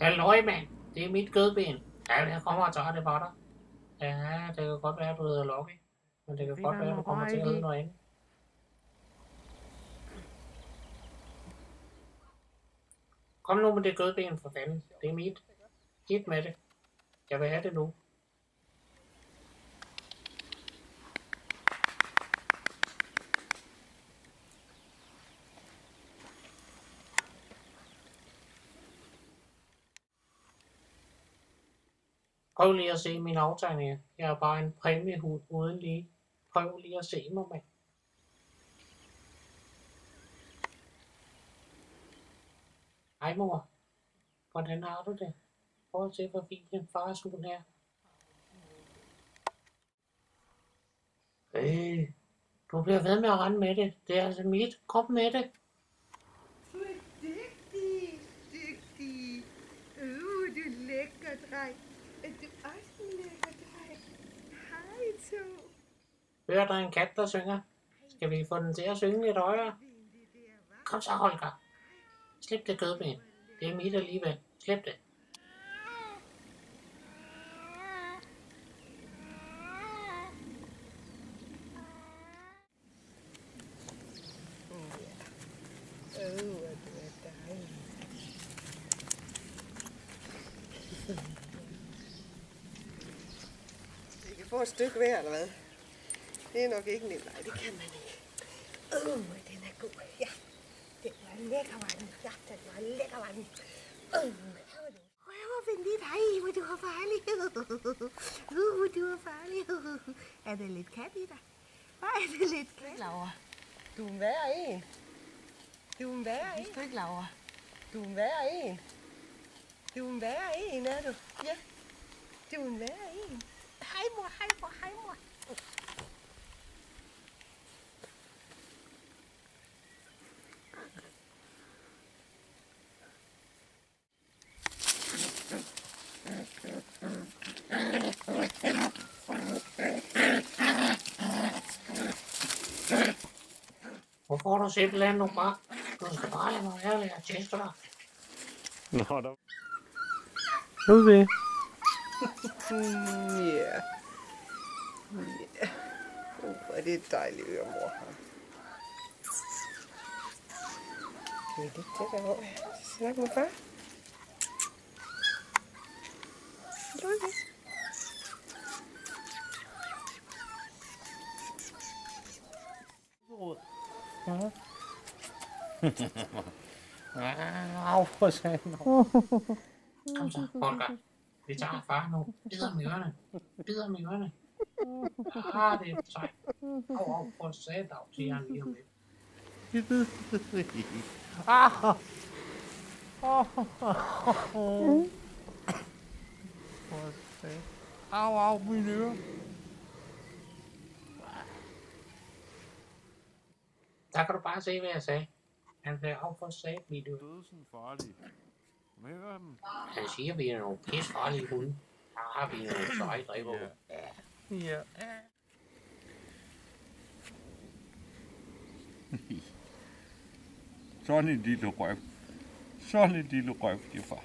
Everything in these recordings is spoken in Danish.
Halløj, mand. Det er mit kødben. Ja, jeg kommer og tager det for dig. Ja, det kan godt være, at du hedder Lucky. Men det kan godt være, at du kommer til at hedde noget andet. Kom nu med det kødben for fanden. Det er mit. Hit med det. Jeg vil have det nu. Prøv lige at se mine aftegninger. Jeg er bare en præmiehund uden lige. Prøv lige at se mig, mand. Hej, mor. Hvordan har du det? Prøv at se, hvor fin din fars hund er. Du bliver ved med at rende med det. Det er altså mit. Kom med det. Du er dygtig, dygtig. Du er lækker, dreng. Er du også en lækker, dreng? Hej, to. Hør, der er en kat, der synger. Skal vi få den til at synge lidt højere? Kom så, Holger. Slip det kødben. Det er mit alligevel. Slip det. Hvor du er dejlig. Vi kan få et stykke hver, eller hvad? Det er nok ikke nemt. Nej, det kan man ikke. Den er god. Ja, den var lækker, var den. Ja, den var lækker, var den. Hvor venligt. Hej, hvor du har farlig. Du er farlig. Er det lidt kat i dig? Hvad er det lidt kat? Laura. Du er en værre en. Du er en værre en. Vidste du ikke, Laura? Du er en værre en. Du er en værre en, er du? Ja. Du er en værre en. Hej mor, hej mor, hej mor. Hvor får du simpelthen nu bare? Du skal bare lade mig være, jeg tester dig. Nå, der... Nu vi. Ja. Ja. Hvor er det dejligt, at mor har. Skal vi ligge det derovre? Snak med far. Du er det. Au, for satan. Kom så, Holger. Vi tager far nu. Bider med ørerne. Bider med ørerne. Det er sejt. Au, for satan, siger han lige om lidt. Au, mine ører. Der kan du bare se, hvad jeg sagde. Han sagde, for satan, mit øre. Dødsen farlig. Hvad hører dem? Han siger, at vi er nogle pisfarlige hunde. Vi er nogle seje driver. Ja. Sådan en lille røv. Sådan en lille røv, det far.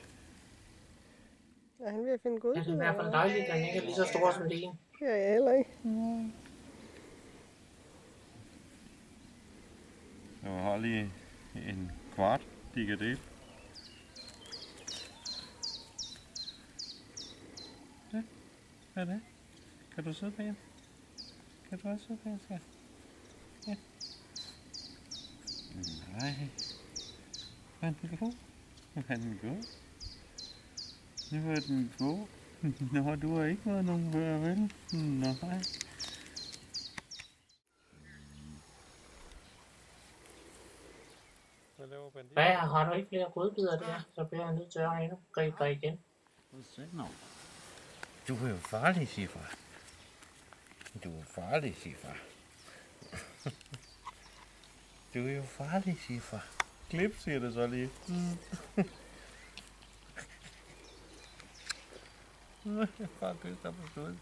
Er han ved at finde god? Det er i hvert fald dejligt, at den ikke er lige så stor som din. Det er jeg heller ikke. Jeg har lige en kvart frikadelle. Ja, hvad er det? Kan du sidde bag? Kan du også sidde bag, skat? Ja. Nej. Var den god? Var den god? Nu var den god. Nå, du har ikke været nogen før, vel? Nej. Hvad, har du ikke flere godbidder der? Så bliver jeg nødt til at gribe dig igen. Du er jo farlig, siger far. Du er farlig, siger far. Du er jo farlig, siger far. Klip, siger det så lige. Far kysser dig på stålet.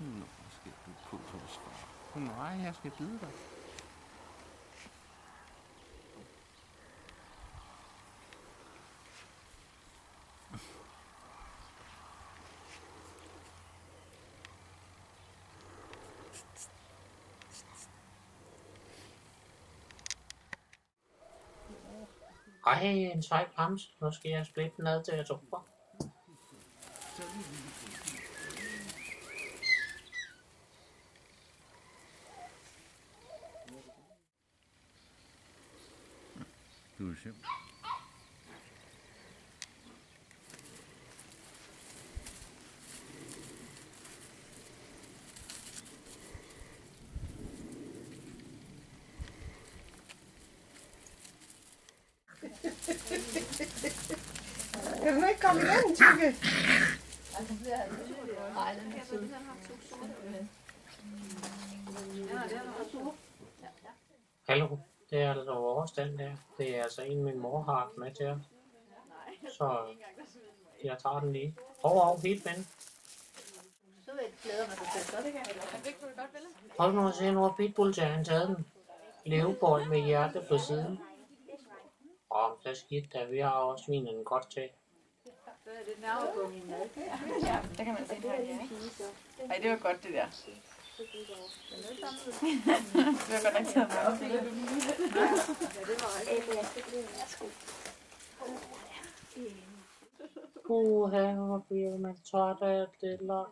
Nå, skal du putte hos far. Nej, jeg skal bide dig. Ej, en sej bremse. Nu skal jeg splitte den ad til at tro. Du er sjov. Kan du ikke komme igen, Tykke? Hallo, det er altså vores den der. Det er altså en, min mor har haft med til os. Så jeg tager den lige. Helt ven. Hold nu at se, nu har pitbulltageren taget den. Levebold med hjerte på siden. Det er skidt, da vi har også svinen godt til. Ja, der kan man se her, ja. Ej, det var godt det der. Det var godt nok taget med op. Hvor bliver man træt af det lort.